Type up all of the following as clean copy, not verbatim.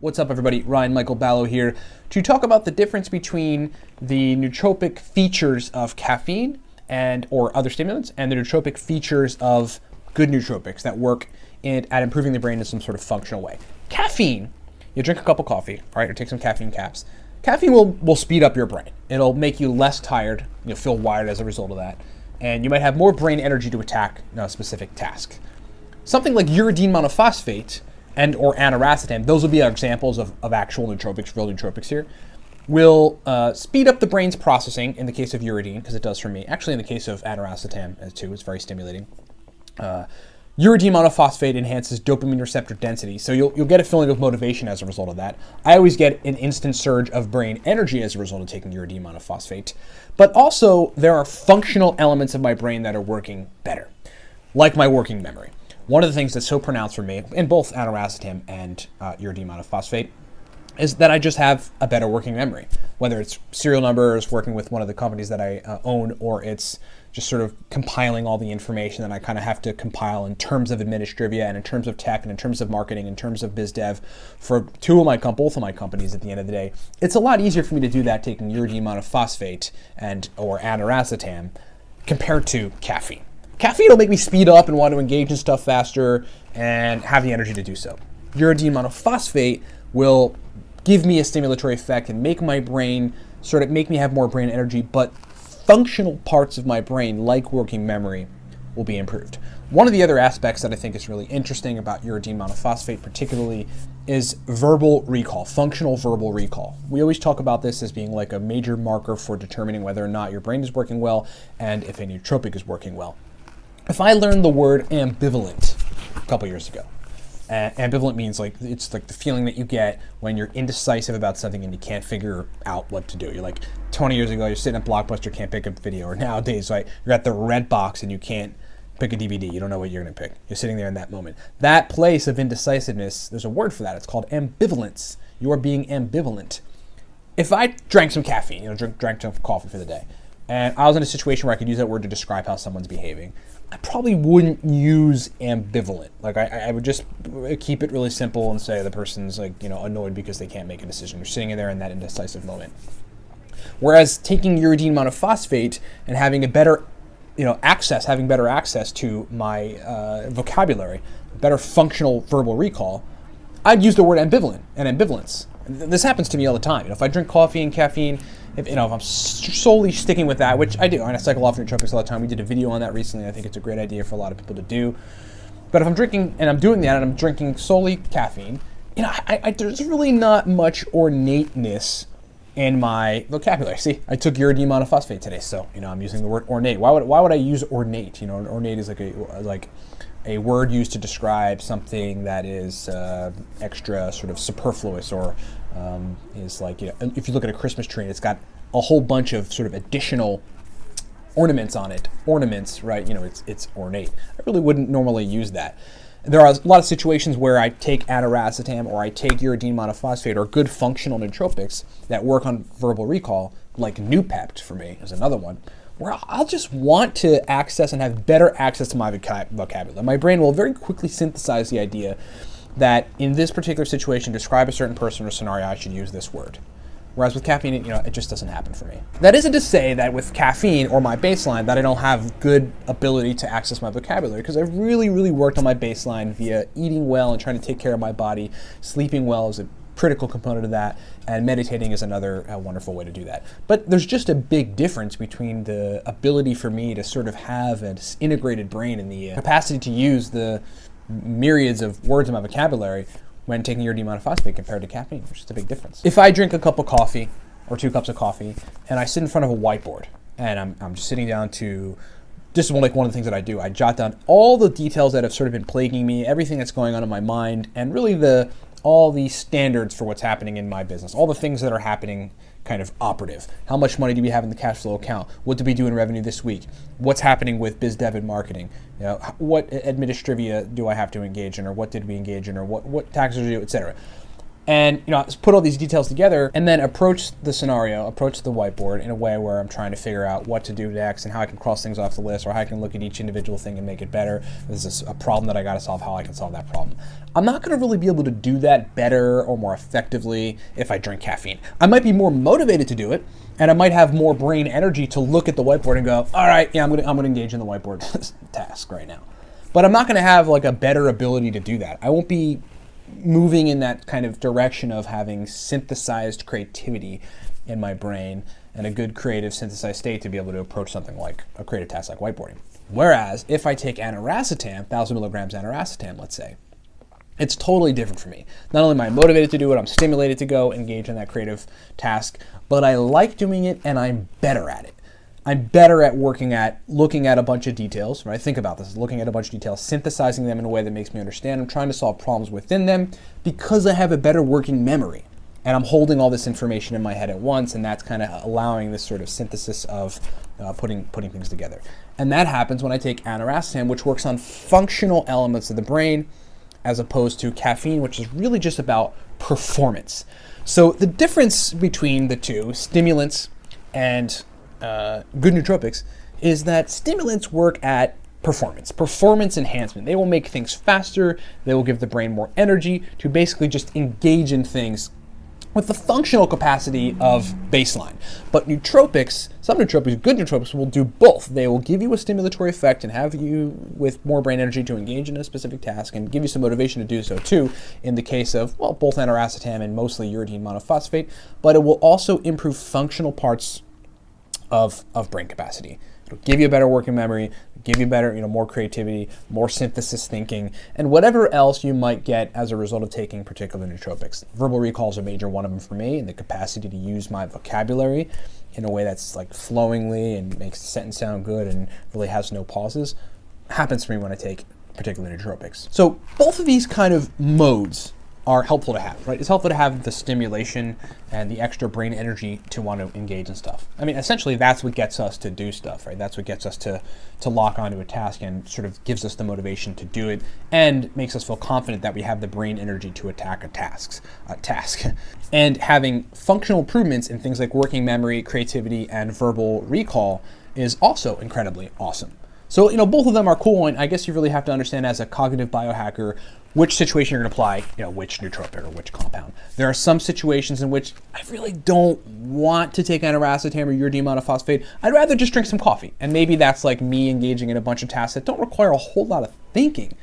What's up, everybody? Ryan Michael Ballo here to talk about the difference between the nootropic features of caffeine or other stimulants and the nootropic features of good nootropics that work at improving the brain in some sort of functional way. Caffeine, you drink a cup of coffee, right, or take some caffeine caps. Caffeine will speed up your brain. It'll make you less tired. You'll feel wired as a result of that. And you might have more brain energy to attack a specific task. Something like uridine monophosphate or aniracetam, those will be examples of actual nootropics, real nootropics here, will speed up the brain's processing in the case of uridine, because it does for me. Actually, in the case of aniracetam, too, it's very stimulating. Uridine monophosphate enhances dopamine receptor density, so you'll get a feeling of motivation as a result of that. I always get an instant surge of brain energy as a result of taking uridine monophosphate. But also, there are functional elements of my brain that are working better, like my working memory. One of the things that's so pronounced for me in both aniracetam and uridine monophosphate is that I just have a better working memory, whether it's serial numbers, working with one of the companies that I own, or it's just sort of compiling all the information that I kind of have to compile in terms of administrivia and in terms of tech and in terms of marketing, in terms of biz dev for both of my companies at the end of the day. It's a lot easier for me to do that taking uridine monophosphate or aniracetam compared to caffeine. Caffeine will make me speed up and want to engage in stuff faster and have the energy to do so. Uridine monophosphate will give me a stimulatory effect and make my brain make me have more brain energy, but functional parts of my brain, like working memory, will be improved. One of the other aspects that I think is really interesting about uridine monophosphate particularly is verbal recall, functional verbal recall. We always talk about this as being like a major marker for determining whether or not your brain is working well and if a nootropic is working well. If I learned the word ambivalent a couple years ago, ambivalent means it's like the feeling that you get when you're indecisive about something and you can't figure out what to do. You're like 20 years ago, you're sitting at Blockbuster, can't pick up a video, or nowadays, right, you're at the red box and you can't pick a DVD. You don't know what you're going to pick. You're sitting there in that moment. That place of indecisiveness, there's a word for that. It's called ambivalence. You are being ambivalent. If I drank some caffeine, drank some coffee for the day, and I was in a situation where I could use that word to describe how someone's behaving, I probably wouldn't use ambivalent. Like I would just keep it really simple and say the person's annoyed because they can't make a decision. They're sitting in there in that indecisive moment. Whereas taking uridine monophosphate and having a better, having better access to my vocabulary, better functional verbal recall, I'd use the word ambivalent and ambivalence. This happens to me all the time. If I drink coffee and caffeine, if I'm solely sticking with that, which I do, and I cycle off nootropics all the time. We did a video on that recently. I think it's a great idea for a lot of people to do. But if I'm drinking, and I'm doing that, and I'm drinking solely caffeine, there's really not much ornateness in my vocabulary. See, I took uridine monophosphate today, so I'm using the word ornate. Why would I use ornate? Ornate is like a word used to describe something that is extra sort of superfluous, or is like, if you look at a Christmas tree and it's got a whole bunch of sort of additional ornaments on it. Ornaments, right? It's ornate. I really wouldn't normally use that. There are a lot of situations where I take aniracetam or I take uridine monophosphate or good functional nootropics that work on verbal recall, like Noopept for me is another one, where I'll just want to access and have better access to my vocabulary. My brain will very quickly synthesize the idea that in this particular situation, describe a certain person or scenario, I should use this word. Whereas with caffeine, it just doesn't happen for me. That isn't to say that with caffeine or my baseline that I don't have good ability to access my vocabulary, because I've really, really worked on my baseline via eating well and trying to take care of my body. Sleeping well is a critical component of that, and meditating is another wonderful way to do that. But there's just a big difference between the ability for me to sort of have an integrated brain and the capacity to use the myriads of words in my vocabulary when taking uridine monophosphate compared to caffeine. There's just a big difference. If I drink a cup of coffee or 2 cups of coffee and I sit in front of a whiteboard and I'm just sitting down this is one of the things that I do. I jot down all the details that have sort of been plaguing me, everything that's going on in my mind, and really all the standards for what's happening in my business, all the things that are happening kind of operative. How much money do we have in the cash flow account? What did we do in revenue this week? What's happening with biz dev and marketing? What administrivia do I have to engage in, or what did we engage in, or what taxes are due, etc. And put all these details together and then approach the scenario, approach the whiteboard in a way where I'm trying to figure out what to do next and how I can cross things off the list, or how I can look at each individual thing and make it better. This is a problem that I got to solve, how I can solve that problem. I'm not going to really be able to do that better or more effectively if I drink caffeine. I might be more motivated to do it, and I might have more brain energy to look at the whiteboard and go, all right, yeah, I'm going to engage in the whiteboard task right now. But I'm not going to have like a better ability to do that. I won't be moving in that kind of direction of having synthesized creativity in my brain and a good creative synthesized state to be able to approach something like a creative task like whiteboarding. Whereas if I take aniracetam, 1,000 milligrams aniracetam, let's say, it's totally different for me. Not only am I motivated to do it, I'm stimulated to go engage in that creative task, but I like doing it and I'm better at it. I'm better at looking at a bunch of details, right? Think about this, looking at a bunch of details, synthesizing them in a way that makes me understand. I'm trying to solve problems within them because I have a better working memory. And I'm holding all this information in my head at once, and that's kind of allowing this sort of synthesis of putting things together. And that happens when I take aniracetam, which works on functional elements of the brain, as opposed to caffeine, which is really just about performance. So the difference between the two, stimulants and good nootropics, is that stimulants work at performance enhancement. They will make things faster. They will give the brain more energy to basically just engage in things with the functional capacity of baseline. But nootropics, some nootropics, good nootropics, will do both. They will give you a stimulatory effect and have you with more brain energy to engage in a specific task and give you some motivation to do so too, in the case of, well, both aniracetam and mostly uridine monophosphate, but it will also improve functional parts of brain capacity. It'll give you a better working memory, give you better, more creativity, more synthesis thinking, and whatever else you might get as a result of taking particular nootropics. Verbal recall is a major one of them for me, and the capacity to use my vocabulary in a way that's like flowingly and makes the sentence sound good and really has no pauses happens for me when I take particular nootropics. So both of these kind of modes are helpful to have, right? It's helpful to have the stimulation and the extra brain energy to want to engage in stuff. I mean, essentially that's what gets us to do stuff, right? That's what gets us to lock onto a task and sort of gives us the motivation to do it and makes us feel confident that we have the brain energy to attack a task. And having functional improvements in things like working memory, creativity, and verbal recall is also incredibly awesome. So, both of them are cool, and I guess you really have to understand as a cognitive biohacker which situation you're going to apply, which nootropic or which compound. There are some situations in which I really don't want to take aniracetam or uridine monophosphate. I'd rather just drink some coffee, and maybe that's like me engaging in a bunch of tasks that don't require a whole lot of thinking,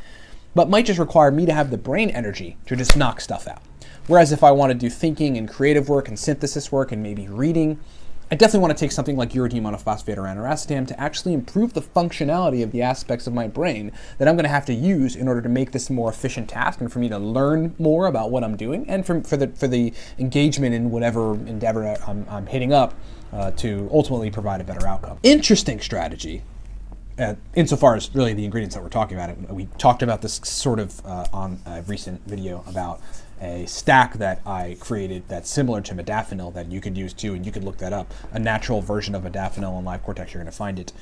but might just require me to have the brain energy to just knock stuff out. Whereas if I want to do thinking and creative work and synthesis work and maybe reading, I definitely want to take something like uridine monophosphate or aniracetam to actually improve the functionality of the aspects of my brain that I'm going to have to use in order to make this a more efficient task and for me to learn more about what I'm doing and for the engagement in whatever endeavor I'm hitting up to ultimately provide a better outcome. Interesting strategy. Insofar as really the ingredients that we're talking about. We talked about this sort of on a recent video about a stack that I created that's similar to modafinil that you could use too, and you could look that up. A natural version of modafinil in Live Cortex, you're going to find it.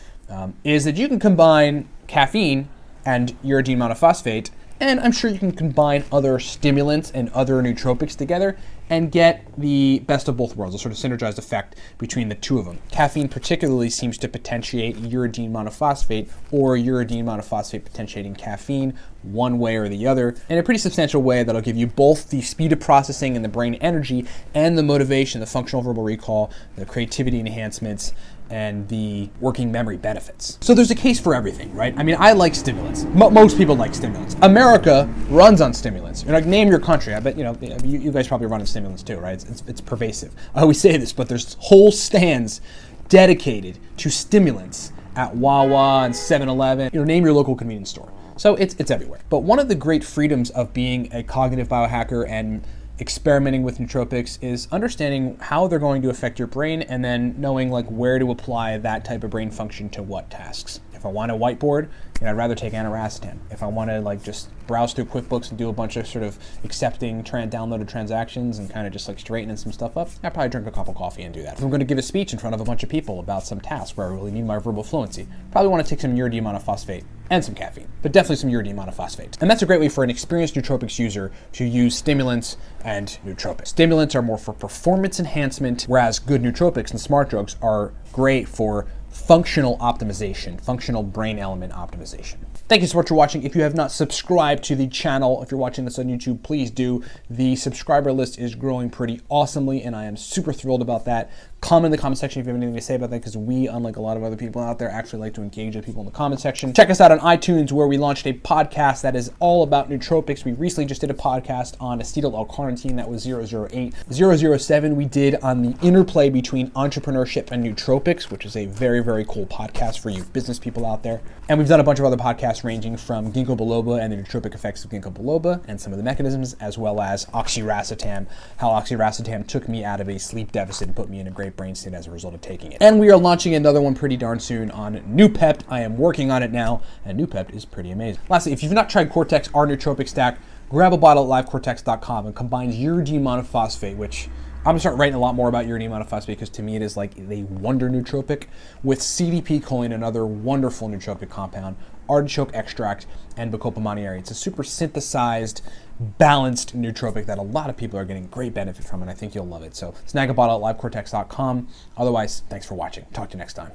Is that you can combine caffeine and uridine monophosphate, and I'm sure you can combine other stimulants and other nootropics together and get the best of both worlds, a sort of synergized effect between the two of them. Caffeine particularly seems to potentiate uridine monophosphate or uridine monophosphate potentiating caffeine one way or the other in a pretty substantial way that'll give you both the speed of processing and the brain energy and the motivation, the functional verbal recall, the creativity enhancements, and the working memory benefits. So there's a case for everything, right? I mean, I like stimulants. Most people like stimulants. America runs on stimulants. You're like, name your country. I bet, you guys probably run on stimulants too, right? It's pervasive. I always say this, but there's whole stands dedicated to stimulants at Wawa and 7-Eleven. Name your local convenience store. So it's everywhere. But one of the great freedoms of being a cognitive biohacker and experimenting with nootropics is understanding how they're going to affect your brain and then knowing like where to apply that type of brain function to what tasks. If I want to whiteboard, I'd rather take aniracetam. If I want to like just browse through QuickBooks and do a bunch of sort of accepting downloaded transactions and kind of just like straightening some stuff up, I'd probably drink a cup of coffee and do that. If I'm going to give a speech in front of a bunch of people about some task where I really need my verbal fluency, probably want to take some Uridine Monophosphate and some caffeine, but definitely some Uridine Monophosphate. And that's a great way for an experienced nootropics user to use stimulants and nootropics. Stimulants are more for performance enhancement, whereas good nootropics and smart drugs are great for functional optimization, functional brain element optimization. Thank you so much for watching. If you have not subscribed to the channel, if you're watching this on YouTube, please do. The subscriber list is growing pretty awesomely, and I am super thrilled about that. Comment in the comment section if you have anything to say about that, because we, unlike a lot of other people out there, actually like to engage with people in the comment section. Check us out on iTunes, where we launched a podcast that is all about nootropics. We recently just did a podcast on acetyl L-carnitine. That was 008. 007 we did on the interplay between entrepreneurship and nootropics, which is a very, very cool podcast for you business people out there. And we've done a bunch of other podcasts ranging from ginkgo biloba and the nootropic effects of ginkgo biloba and some of the mechanisms, as well as oxiracetam, how oxiracetam took me out of a sleep deficit and put me in a great brain state as a result of taking it. And we are launching another one pretty darn soon on Noopept. I am working on it now, and Noopept is pretty amazing. Lastly, if you've not tried Cortex, our nootropic stack, grab a bottle at livecortex.com and combine Uridine Monophosphate, which I'm gonna start writing a lot more about Uridine Monophosphate because to me it is like a wonder nootropic, with CDP choline, another wonderful nootropic compound, artichoke extract, and Bacopa monnieri. It's a super synthesized, balanced nootropic that a lot of people are getting great benefit from, and I think you'll love it. So snag a bottle at livecortex.com. Otherwise, thanks for watching. Talk to you next time.